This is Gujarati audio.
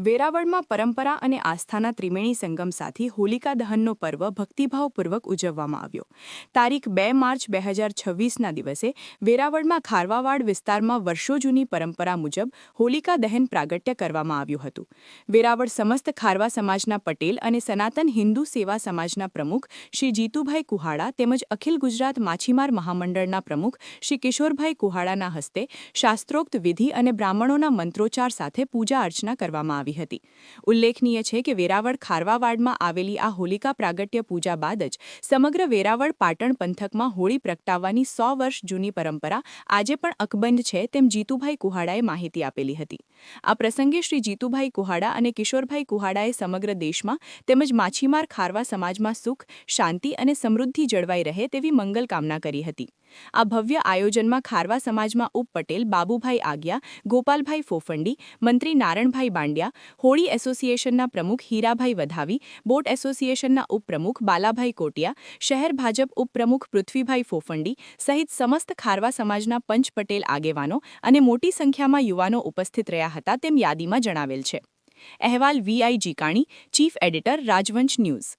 વેરાવળમાં પરંપરા અને આસ્થાના ત્રિવેણી સંગમ સાથે હોલિકા દહનનો પર્વ ભક્તિભાવપૂર્વક ઉજવવામાં આવ્યો. તારીખ 2 માર્ચ 2026ના દિવસે વેરાવળમાં ખારવાવાડ વિસ્તારમાં વર્ષો જૂની પરંપરા મુજબ હોલિકા દહન પ્રાગટ્ય કરવામાં આવ્યું હતું. વેરાવળ સમસ્ત ખારવા સમાજના પટેલ અને સનાતન હિન્દુ સેવા સમાજના પ્રમુખ શ્રી જીતુભાઈ કુહાડા તેમજ અખિલ ગુજરાત માછીમાર મહામંડળના પ્રમુખ શ્રી કિશોરભાઈ કુહાડાના હસ્તે શાસ્ત્રોક્ત વિધિ અને બ્રાહ્મણોના મંત્રોચ્ચાર સાથે પૂજા અર્ચના કરવામાં આવી હતી. ઉલ્લેખનીય છે કે વેરાવળ ખારવાવાડમાં આવેલી આ હોલિકા પ્રાગટ્ય પૂજા બાદ જ સમગ્ર વેરાવળ પાટણ પંથકમાં હોળી પ્રગટાવવાની 100 વર્ષ જૂની પરંપરા આજે પણ અકબંધ છે તેમ જીતુભાઈ કુહાડાએ માહિતી આપેલી હતી. આ પ્રસંગે શ્રી જીતુભાઈ કુહાડા અને કિશોરભાઈ કુહાડાએ સમગ્ર દેશમાં તેમજ માછીમાર ખારવા સમાજમાં સુખ, શાંતિ અને સમૃદ્ધિ જળવાઈ રહે તેવી મંગલ કામના કરી હતી. આ ભવ્ય આયોજનમાં ખારવા સમાજમાં ઉપપટેલ બાબુભાઈ આગિયા, ગોપાલભાઈ ફોફંડી, મંત્રી નારણભાઈ બાંડિયા, હોળી એસોસિએશનના પ્રમુખ હીરાભાઈ વધાવી, બોટ એસોસિએશનના ઉપપ્રમુખ બાલાભાઈ કોટિયા, શહેર ભાજપ ઉપપ્રમુખ પૃથ્વીભાઈ ફોફંડી સહિત સમસ્ત ખારવા સમાજના પંચ પટેલ આગેવાનો અને મોટી સંખ્યામાં યુવાનો ઉપસ્થિત રહ્યા હતા તેમ યાદીમાં જણાવેલ છે. અહેવાલ વીઆઈ જીકાણી, ચીફ એડિટર, રાજવંશ ન્યૂઝ.